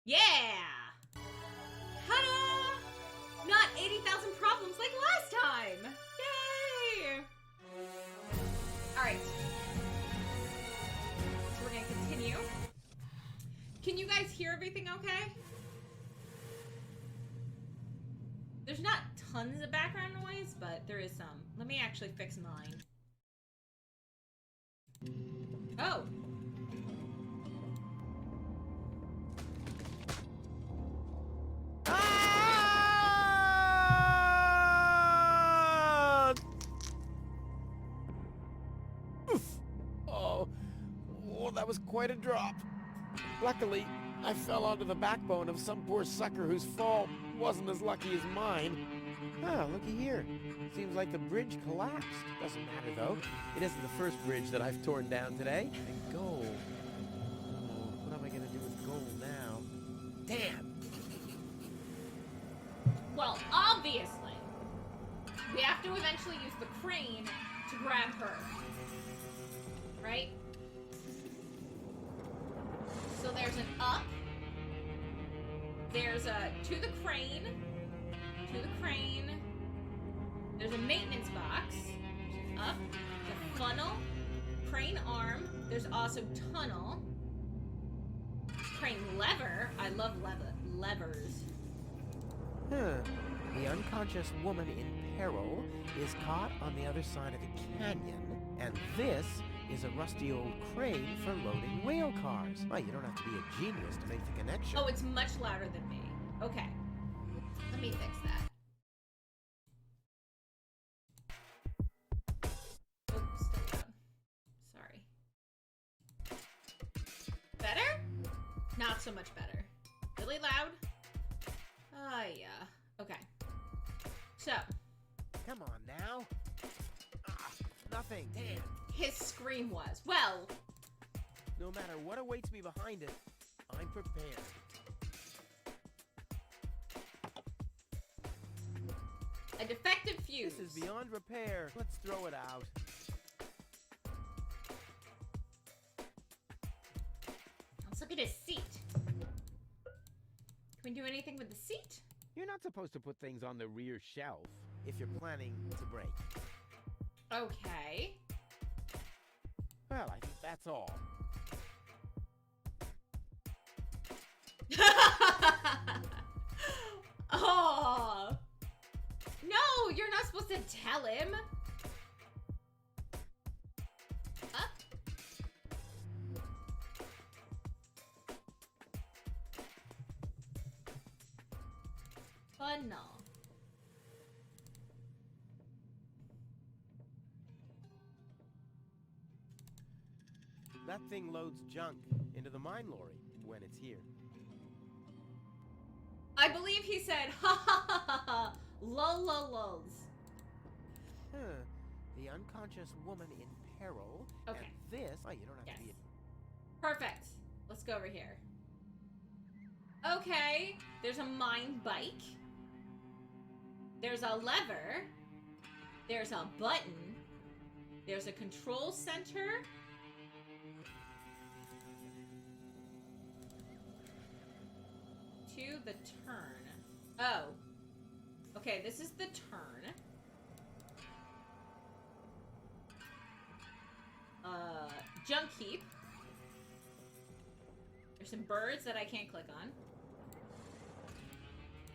Yeah! Ta-da! Not 80,000 problems like last time! Yay! Alright. So we're gonna continue. Can you guys hear everything okay? There's not tons of background noise, but there is some. Let me actually fix mine. Oh! Oh, that was quite a drop. Luckily, I fell onto the backbone of some poor sucker whose fall wasn't as lucky as mine. Ah, looky here. Seems like the bridge collapsed. Doesn't matter, though. It isn't the first bridge that I've torn down today. And gold. Oh, what am I gonna do with gold now? Damn! Well, obviously, we have to eventually use the crane to grab her. Right? So there's an up. There's a to the crane. To the crane. There's a maintenance box. There's up. The funnel. Crane arm. There's also tunnel. Crane lever. I love levers. Huh. The unconscious woman in peril is caught on the other side of the canyon, and this is a rusty old crane for loading rail cars. Well, you don't have to be a genius to make the connection. Oh, it's much louder than me. Okay. Let me fix that. Oops, still loud. Sorry. Better? Not so much better. Really loud? Yeah. Okay. So. Come on now. Ah, nothing. Damn. His scream was, well. No matter what awaits me behind it, I'm prepared. A defective fuse. This is beyond repair. Let's throw it out. Let's look at his seat. Can we do anything with the seat? You're not supposed to put things on the rear shelf if you're planning to break. Okay. Well, I think that's all. Oh. No, you're not supposed to tell him. Up. Funnel. That thing loads junk into the mine lorry when it's here. I believe he said, ha ha ha ha ha, lulls. Huh. The unconscious woman in peril. Okay. And this, oh, you don't have to be Perfect. Let's go over here. Okay. There's a mine bike. There's a lever. There's a button. There's a control center. To the turn. Oh. Okay, this is the turn. Junk heap. There's some birds that I can't click on.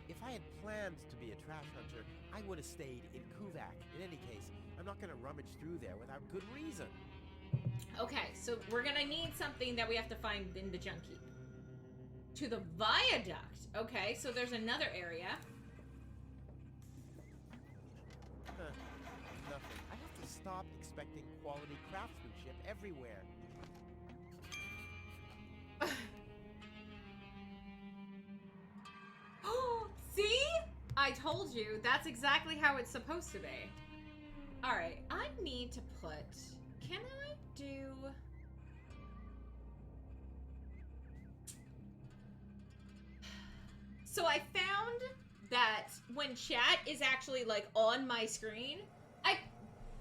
If I had planned to be a trash hunter, I would have stayed in Kuvak. In any case, I'm not going to rummage through there without good reason. Okay, so we're gonna need something that we have to find in the junk heap. To the viaduct. Okay, so there's another area. Huh. Nothing. I have to stop expecting quality craftsmanship everywhere. See? I told you, that's exactly how it's supposed to be. Alright, I need to put... Can I do... So I found that when chat is actually, like, on my screen, I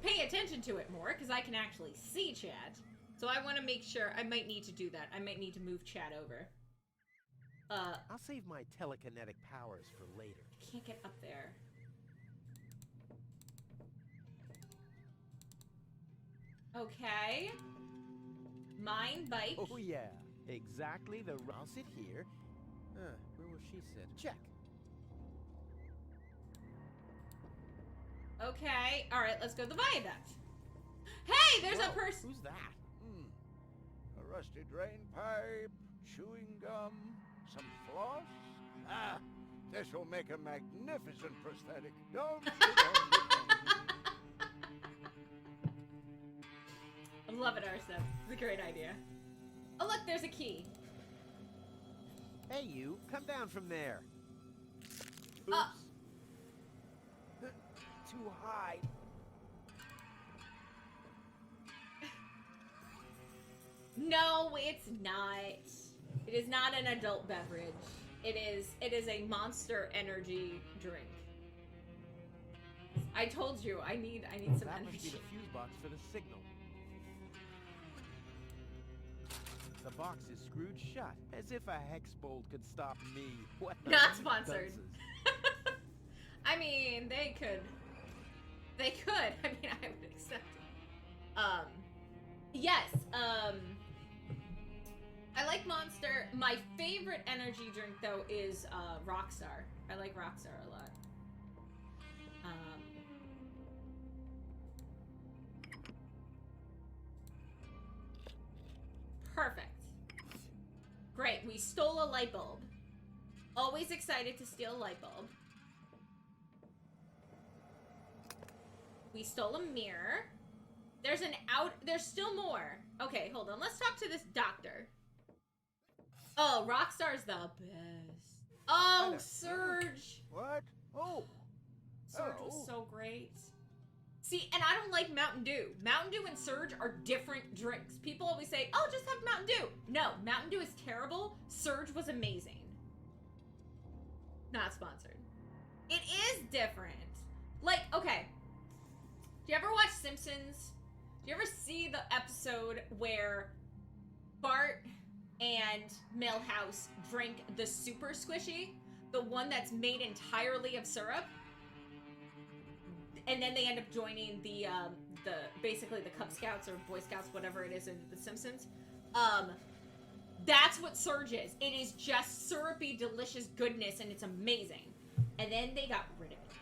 pay attention to it more, because I can actually see chat. So I want to make sure... I might need to do that. I might need to move chat over. I'll save my telekinetic powers for later. Can't get up there. Okay. Mine bike. Oh yeah, exactly the... I'll sit here. Where will she sit? Check. Okay. All right, let's go to the viaduct. Hey, there's a person. Who's that? A rusty drain pipe, chewing gum, some floss. Ah, this will make a magnificent prosthetic. Don't. I love it, Arson. It's a great idea. Oh, look, there's a key. Hey, you. Come down from there. Oops. Oh. Too high. No, it's not. It is not an adult beverage. It is a Monster Energy drink. I told you, I need some That energy. must be the fuse box for the signal. The box is screwed shut, as if a hex bolt could stop me. What the Not sponsored. dunces. I mean, they could. They could. I mean, I would accept it. Yes, I like Monster. My favorite energy drink, though, is, Rockstar. I like Rockstar a lot. Perfect. Great, we stole a light bulb. Always excited to steal a light bulb. We stole a mirror. There's still more. Okay, hold on. Let's talk to this doctor. Oh, Rockstar's the best. Oh, Surge. What? Oh. Surge was Oh. so great. See, and I don't like Mountain Dew. Mountain Dew and Surge are different drinks. People always say, oh, just have Mountain Dew. No, Mountain Dew is terrible. Surge was amazing. Not sponsored. It is different. Like, okay. Do you ever watch Simpsons? Do you ever see the episode where Bart and Milhouse drink the super squishy? The one that's made entirely of syrup? And then they end up joining the basically the Cub Scouts or Boy Scouts, whatever it is in The Simpsons. That's what Surge is. It is just syrupy, delicious goodness, and it's amazing. And then they got rid of it.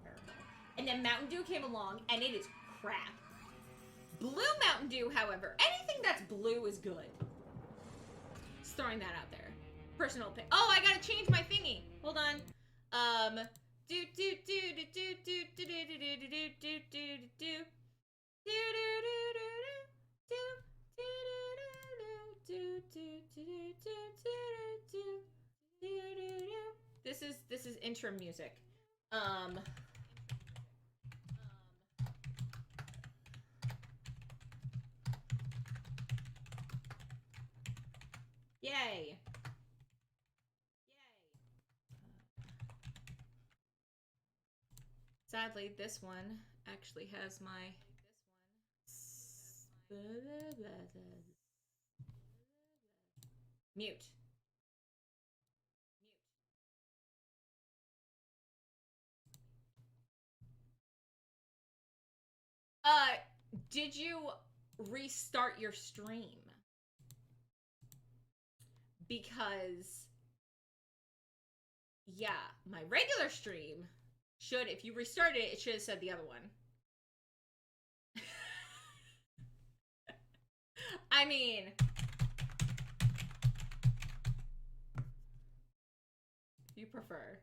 Terrible. And then Mountain Dew came along, and it is crap. Blue Mountain Dew, however, anything that's blue is good. Just throwing that out there. Personal opinion. Oh, I gotta change my thingy. Hold on. This is intro music. Yay. Sadly, this one actually has my mute. Did you restart your stream? Because yeah, my regular stream should, if you restarted it, it should have said the other one. I mean, if you prefer.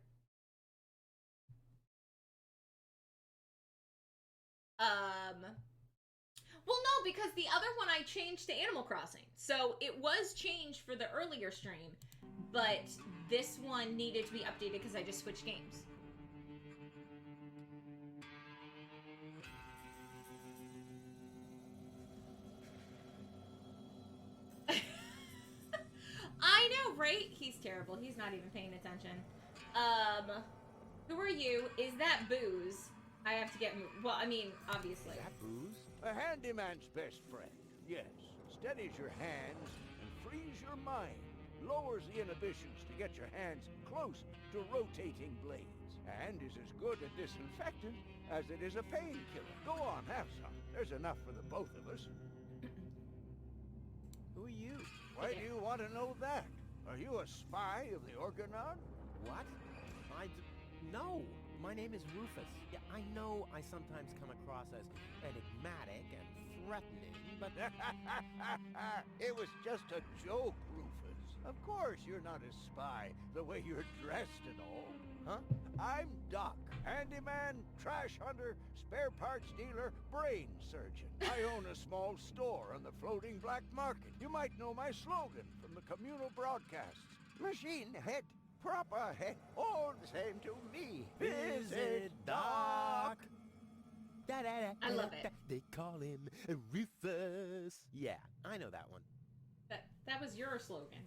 Well, no, because the other one I changed to Animal Crossing. So it was changed for the earlier stream, but this one needed to be updated because I just switched games. I know, right? He's terrible. He's not even paying attention. Who are you? Is that Booze? I have to get... Well, I mean, obviously. Is that Booze? A handyman's best friend. Yes. Steadies your hands and frees your mind. lowers the inhibitions to get your hands close to rotating blades, and is as good a disinfectant as it is a painkiller. Go on, have some. There's enough for the both of us. Who are you? Why do you want to know that? Are you a spy of the Orgonaut? What? No. My name is Rufus. Yeah, I know I sometimes come across as enigmatic and threatening, but... It was just a joke, Rufus. Of course you're not a spy, the way you're dressed and all. Huh? I'm Doc, handyman, trash hunter, spare parts dealer, brain surgeon. I own a small store on the floating black market. You might know my slogan from the communal broadcasts. Machine head, proper head, all the same to me. Visit Doc. I love it. They call him Rufus. Yeah, I know that one. That was your slogan.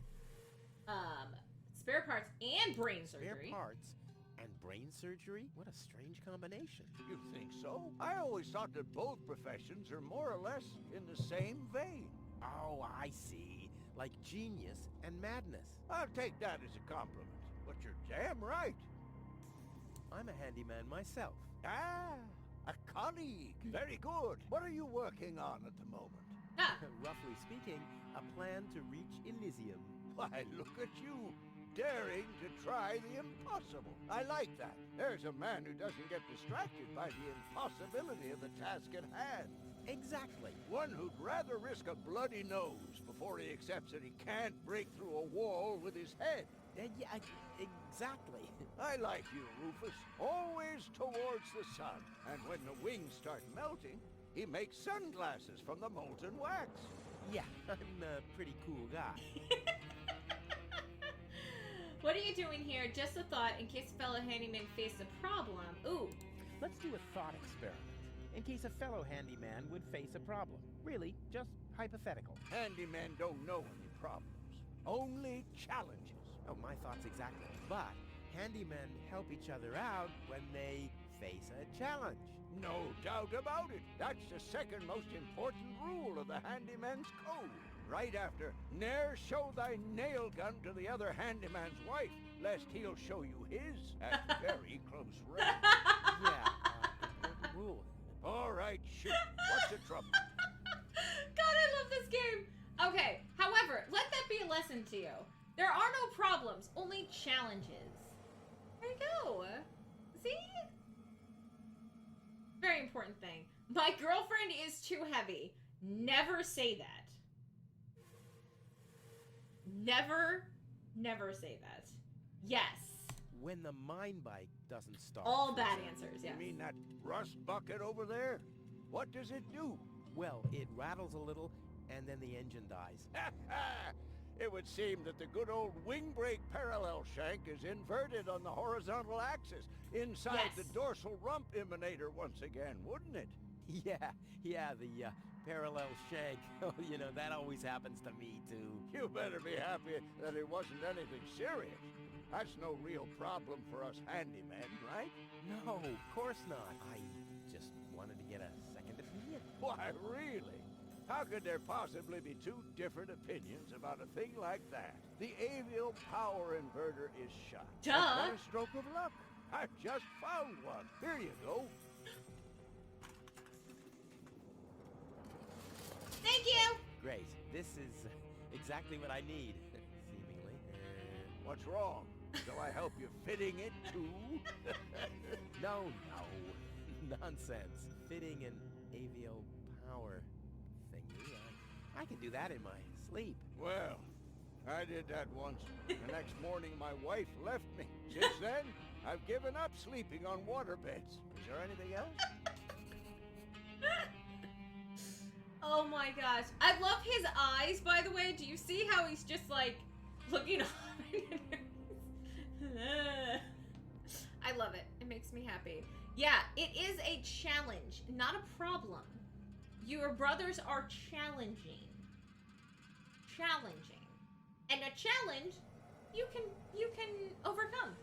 Spare parts and brain surgery. Spare parts and brain surgery? What a strange combination. You think so? I always thought that both professions are more or less in the same vein. Oh, I see. Like genius and madness. I'll take that as a compliment, but you're damn right. I'm a handyman myself. Ah, a colleague. Very good. What are you working on at the moment? Ah, Roughly speaking, a plan to reach Elysium. Why, look at you, daring to try the impossible. I like that. There's a man who doesn't get distracted by the impossibility of the task at hand. Exactly. One who'd rather risk a bloody nose before he accepts that he can't break through a wall with his head. Yeah, exactly. I like you, Rufus. Always towards the sun. And when the wings start melting, he makes sunglasses from the molten wax. Yeah, I'm a pretty cool guy. what are you doing here? Just a thought in case a fellow handyman faced a problem. Ooh. Let's do a thought experiment, in case a fellow handyman would face a problem. Really, just hypothetical. Handymen don't know any problems, only challenges. Oh, my thoughts exactly. But handymen help each other out when they face a challenge. No doubt about it. That's the second most important rule of the handyman's code. Right after, ne'er show thy nail gun to the other handyman's wife, lest he'll show you his at very close range. Yeah, important rule. All right, shoot. What's the trouble? God, I love this game. Okay, however, let that be a lesson to you. There are no problems, only challenges. There you go. See? Very important thing. My girlfriend is too heavy. Never say that. Never say that. Yes. When the mine bike doesn't start. All bad answers, yes. You mean that rust bucket over there? What does it do? Well, it rattles a little, and then the engine dies. It would seem that the good old wing brake parallel shank is inverted on the horizontal axis inside Yes. the dorsal rump emanator once again, wouldn't it? Yeah, the parallel shank. Oh, you know, that always happens to me, too. You better be happy that it wasn't anything serious. That's no real problem for us handymen, right? No, of course not. I just wanted to get a second opinion. Why, really? How could there possibly be two different opinions about a thing like that? The avial power inverter is shot. Duh. And what a stroke of luck. I've just found one. Here you go. Thank you. Great. This is exactly what I need, seemingly. What's wrong? Shall I help you fitting it too? No. Nonsense. Fitting an avial power thingy. I can do that in my sleep. Well, I did that once. The next morning my wife left me. Since then, I've given up sleeping on waterbeds. Is there anything else? Oh my gosh. I love his eyes, by the way. Do you see how he's just like looking on? I love it. It makes me happy. Yeah, it is a challenge, not a problem. Your brothers are challenging. And a challenge you can overcome.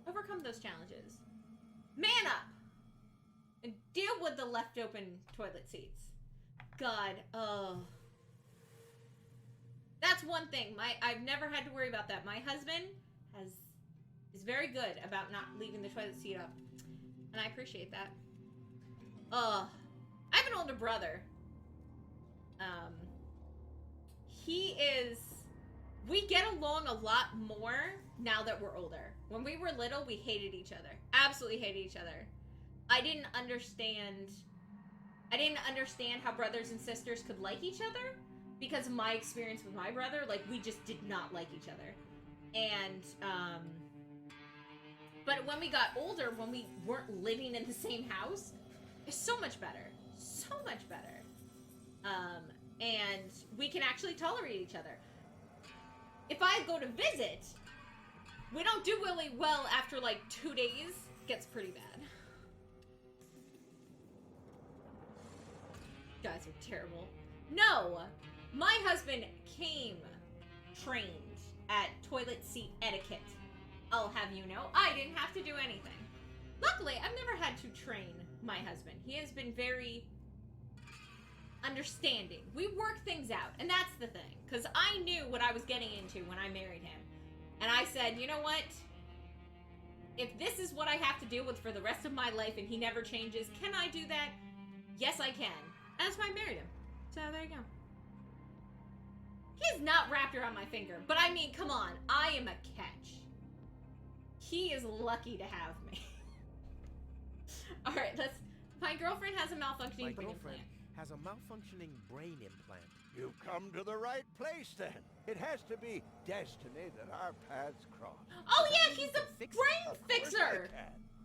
Overcome those challenges. Man up! And deal with the left open toilet seats. God, oh. That's one thing. I've never had to worry about that. My husband is very good about not leaving the toilet seat up. And I appreciate that. I have an older brother. We get along a lot more now that we're older. When we were little, we hated each other. Absolutely hated each other. I didn't understand how brothers and sisters could like each other because of my experience with my brother. Like, we just did not like each other. And, but when we got older, when we weren't living in the same house, it's so much better. So much better. And we can actually tolerate each other. If I go to visit, we don't do really well after like 2 days. It gets pretty bad. You guys are terrible. No! My husband came trained at toilet seat etiquette. I'll have you know, I didn't have to do anything. Luckily, I've never had to train my husband. He has been very understanding. We work things out, and that's the thing. Because I knew what I was getting into when I married him. And I said, you know what? If this is what I have to deal with for the rest of my life and he never changes, can I do that? Yes, I can. And that's why I married him. So there you go. He's not wrapped around my finger. But I mean, come on. I am a catch. He is lucky to have me. Alright, let's... My girlfriend has a malfunctioning brain implant. Has a malfunctioning brain implant. You've come to the right place, then. It has to be destiny that our paths cross. Oh, yeah, he's a brain fixer!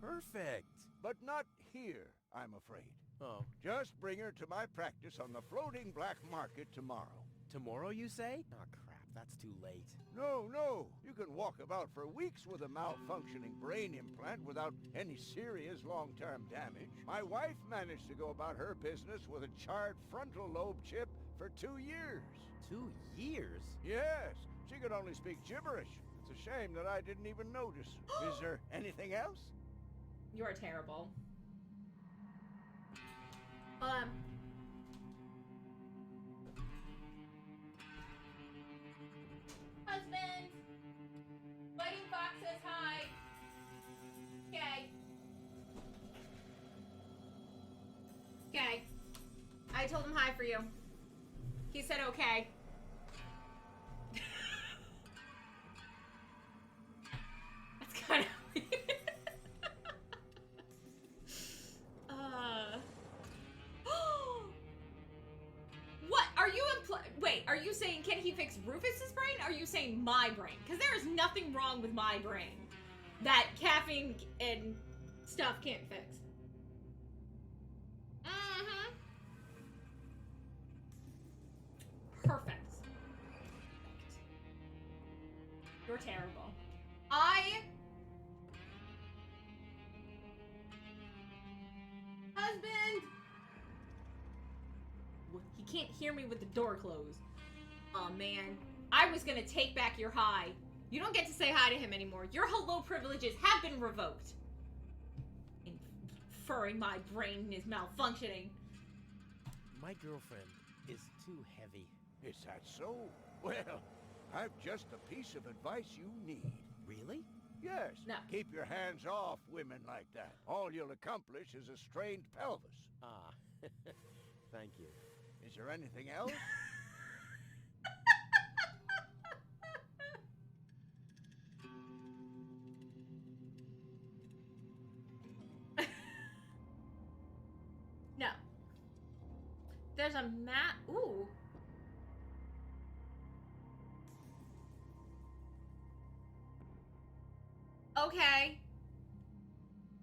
Perfect. But not here, I'm afraid. Oh. Just bring her to my practice on the floating black market tomorrow. Tomorrow, you say? Oh, crap, that's too late. No. You can walk about for weeks with a malfunctioning brain implant without any serious long-term damage. My wife managed to go about her business with a charred frontal lobe chip for 2 years. 2 years? Yes. She could only speak gibberish. It's a shame that I didn't even notice. Is there anything else? You're terrible. Husband! Fighting Fox says hi. Okay. Okay. I told him hi for you. He said okay. That's kind of weird. What? Are you wait, are you saying can he fix Rufus's brain? Or are you saying my brain? Because there is nothing wrong with my brain that caffeine and stuff can't fix. Mm-hmm. Perfect. You're terrible. Husband! He can't hear me with the door closed. Oh man. I was gonna take back your hi. You don't get to say hi to him anymore. Your hello privileges have been revoked. Inferring my brain is malfunctioning. My girlfriend is too heavy. Is that so? Well, I've just a piece of advice you need. Really? Yes. No. Keep your hands off women like that. All you'll accomplish is a strained pelvis. Ah, thank you. Is there anything else? No. There's a map. Ooh. Okay.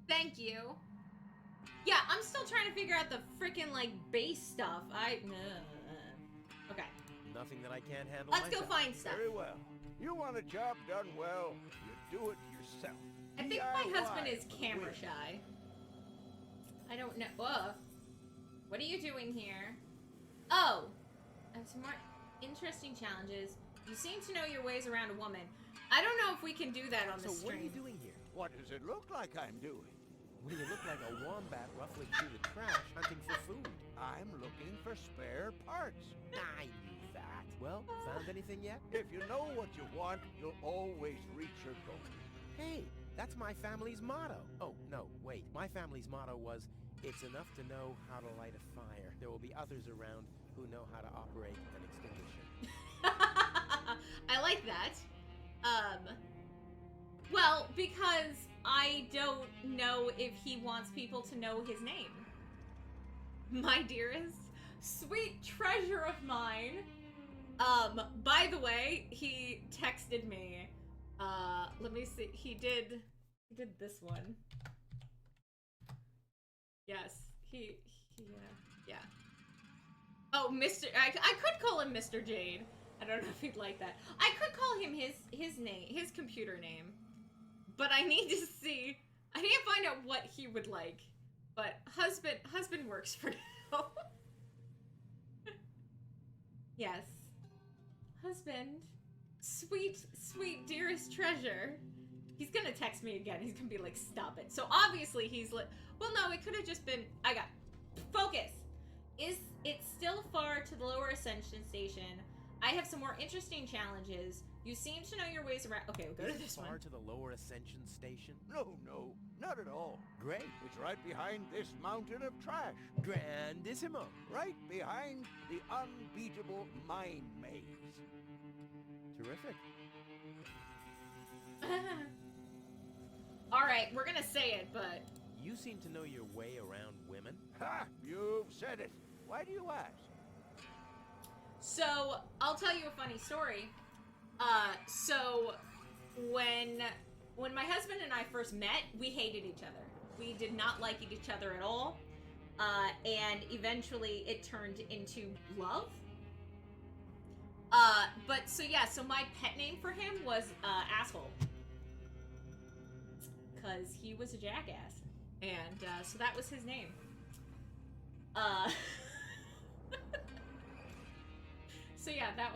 Thank you. Yeah, I'm still trying to figure out the freaking, like, base stuff. Okay. Nothing that I can't handle Let's myself. go find stuff. Very well. You want a job done well, you do it yourself. I think my DIY husband is for the camera win. shy. I don't know. Ugh. What are you doing here? Oh! I have some more interesting challenges. You seem to know your ways around a woman. I don't know if we can do that on So this stream. what are you doing here? What does it look like I'm doing? Well, you look like a wombat ruffling through the trash hunting for food. I'm looking for spare parts. I knew that. that. Well, found anything yet? If you know what you want, you'll always reach your goal. Hey, that's my family's motto. Oh, no, wait. My family's motto was, it's enough to know how to light a fire. There will be others around who know how to operate an extinguisher. I like that. Well, because I don't know if he wants people to know his name. My dearest, sweet treasure of mine. By the way, he texted me. Let me see. He did this one. Yes, yeah. Oh, Mr. I could call him Mr. Jade. I don't know if he'd like that. I could call him his name, his computer name. But I need to see. I need to find out what he would like. But husband works for now. Yes. Husband. Sweet, dearest treasure. He's gonna text me again. He's gonna be like, stop it. So obviously he's like, well, no, it could have just been, focus. Is it still far to the lower ascension station? I have some more interesting challenges. You seem to know your ways around. Okay, we'll go to this one. Far to the lower ascension station? No, not at all. Great. It's right behind this mountain of trash. Grandissimo. Right behind the unbeatable mine maze. Terrific. Alright, we're gonna say it, but... You seem to know your way around women? Ha! You've said it. Why do you ask? So, I'll tell you a funny story. So, when my husband and I first met, we hated each other. We did not like each other at all. And eventually it turned into love. So my pet name for him was, Asshole. Because he was a jackass. And, so that was his name. So yeah, that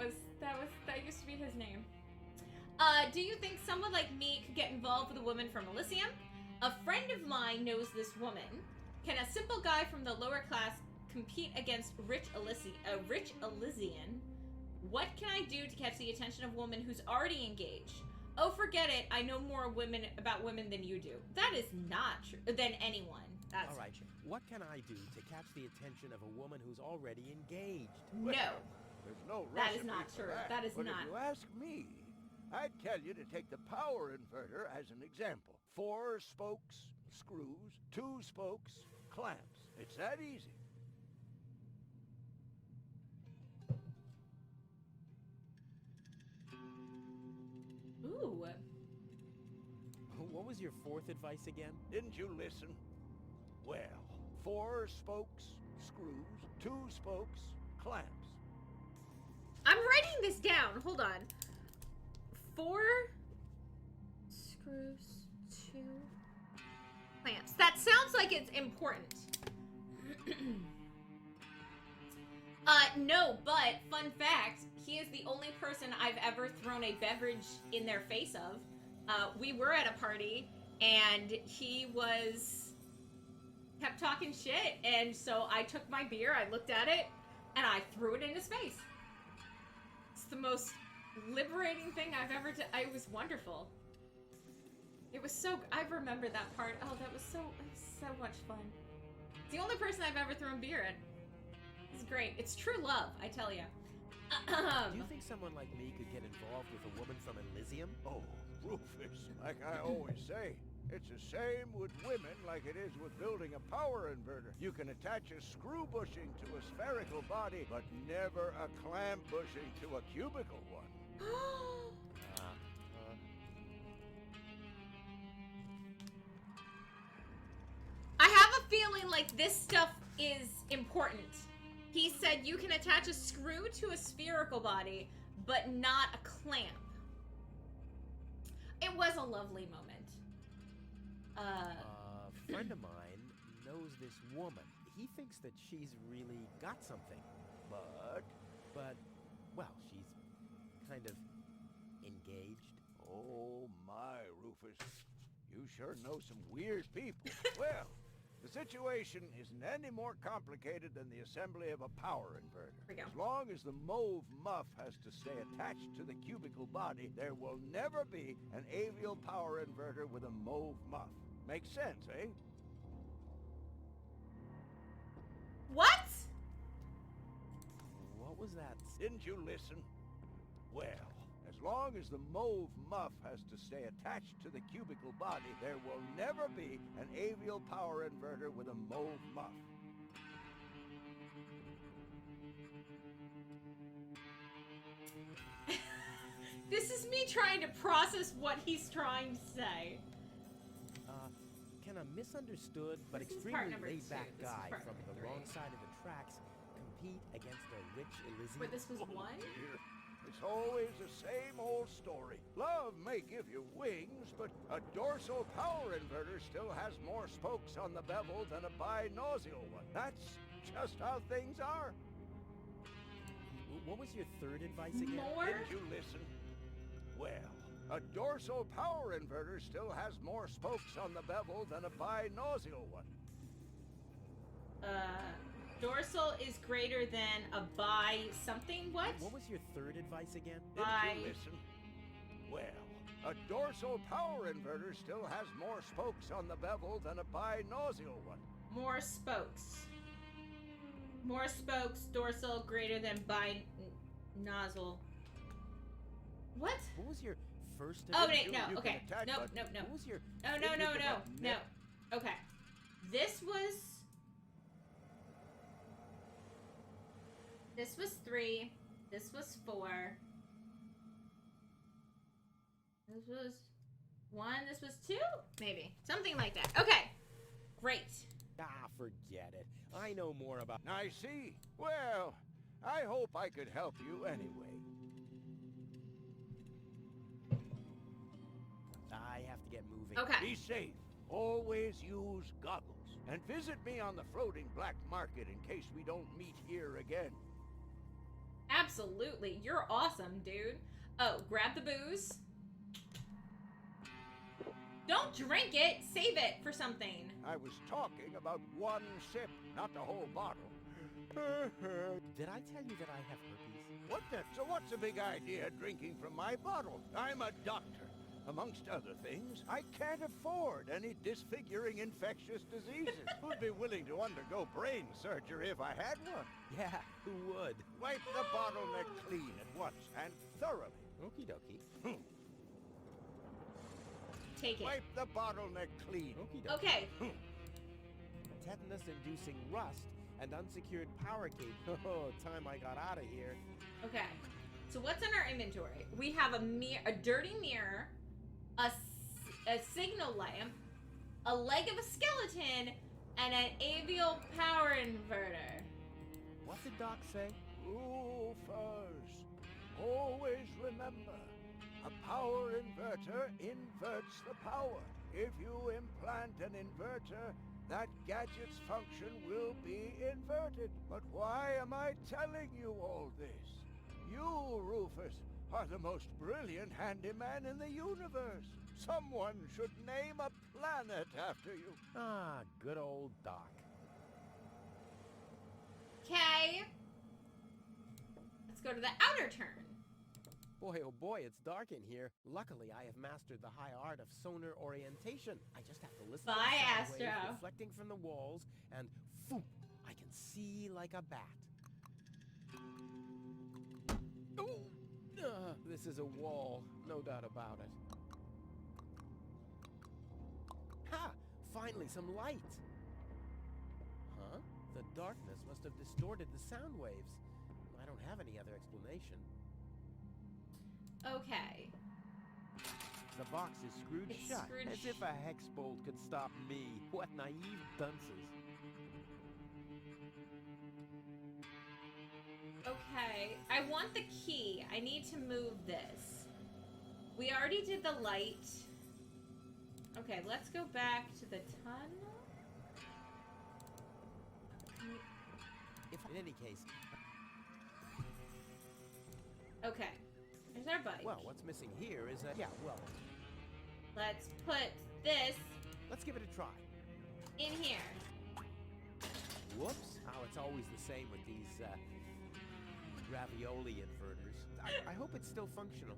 used to be his name. Do you think someone like me could get involved with a woman from Elysium? A friend of mine knows this woman. Can a simple guy from the lower class compete against rich Elysian? What can I do to catch the attention of a woman who's already engaged? Oh, forget it. I know more about women than you do. That is not true. Than anyone. That's all right. What can I do to catch the attention of a woman who's already engaged? No. There's no That recipe is not for true. That That is but not. If you ask me, I'd tell you to take the power inverter as an example. 4 spokes, screws, 2 spokes, clamps. It's that easy. Ooh. What was your 4th advice again? Didn't you listen? Well, 4 spokes, screws, 2 spokes, clamps. I'm writing this down. Hold on. 4 screws, 2 clamps. That sounds like it's important. No, but fun fact, he is the only person I've ever thrown a beverage in their face of. We were at a party, and he kept talking shit, and so I took my beer, I looked at it, and I threw it in his face. It's the most liberating thing I've ever done. It was wonderful. It was so... I remember that part. Oh, that was so much fun. It's the only person I've ever thrown beer at. It's great. It's true love, I tell you. Do you think someone like me could get involved with a woman from Elysium? Oh, Rufus, like I always say, it's the same with women like it is with building a power inverter. You can attach a screw bushing to a spherical body, but never a clamp bushing to a cubical one. I have a feeling like this stuff is important. He said you can attach a screw to a spherical body, but not a clamp. It was a lovely moment. A friend of mine knows this woman. He thinks that she's really got something. But, well, she's kind of engaged. Oh my, Rufus. You sure know some weird people. Well, The situation isn't any more complicated than the assembly of a power inverter. Here we go. As long as the mauve muff has to stay attached to the cubicle body, there will never be an avial power inverter with a mauve muff. Makes sense, eh? What? What was that? Didn't you listen? Well, as long as the mauve muff has to stay attached to the cubicle body, there will never be an avial power inverter with a mauve muff. This is me trying to process what he's trying to say. Can a misunderstood but This is part extremely number laid-back 2. This is guy part from number the 3. wrong side of the tracks compete against a rich Elysian? Wait, this was 1? Dear, it's always the same old story. Love may give you wings, but a dorsal power inverter still has more spokes on the bevel than a binomial one. That's just how things are. What was your third advice again? More? Didn't you listen? Well, a dorsal power inverter still has more spokes on the bevel than a binomial one. Dorsal is greater than a bi something. What? What was your third advice again? Didn't you listen? Well, a dorsal power inverter still has more spokes on the bevel than a binomial one. More spokes. More spokes. Dorsal greater than bi nozzle. What? What was your first Oh advice? wait, no. you Okay. can attack, Nope. but- Nope. Nope. What was your... No. Hit No. with No. the No. button, No. Nick. Okay. This was 3. This was 4. This was 1. This was 2? Maybe. Something like that. Okay. Great. Ah, forget it. I know more about... I see. Well, I hope I could help you anyway. I have to get moving. Okay. Be safe. Always use goggles. And visit me on the floating black market in case we don't meet here again. Absolutely. You're awesome, dude. Oh, grab the booze. Don't drink it. Save it for something. I was talking about one sip, not the whole bottle. Did I tell you that I have herpes? What the? So what's the big idea drinking from my bottle? I'm a doctor. Amongst other things, I can't afford any disfiguring infectious diseases. Who'd be willing to undergo brain surgery if I had one? Yeah, who would? Wipe the bottleneck clean at once and thoroughly. Okie dokie. Take it. Wipe the bottleneck clean. Okie dokie. Okay. Tetanus-inducing rust and unsecured power cable. Oh, time I got out of here. Okay. So what's in our inventory? We have a dirty mirror, a signal lamp, a leg of a skeleton, and an avial power inverter. What did Doc say? Roofers, always remember, a power inverter inverts the power. If you implant an inverter, that gadget's function will be inverted. But why am I telling you all this? You, Rufus, are the most brilliant handyman in the universe. Someone should name a planet after you. Ah, good old Doc. Okay. Let's go to the outer turn. Boy, oh boy, it's dark in here. Luckily, I have mastered the high art of sonar orientation. I just have to listen to Bye, the sound waves Astro. reflecting from the walls, and phoom, I can see like a bat. This is a wall, no doubt about it. Ha! Finally, some light! Huh? The darkness must have distorted the sound waves. I don't have any other explanation. Okay. The box is screwed It's shut, screwed as if a hex bolt could stop me. What naive dunces. Okay. I want the key. I need to move this. We already did the light. Okay, let's go back to the tunnel. If in any case, Okay. There's our bike. well, what's missing here is that, yeah, well, Let's put this let's give it a try. in here. Whoops. Oh, it's always the same with these, ravioli inverters. I hope it's still functional.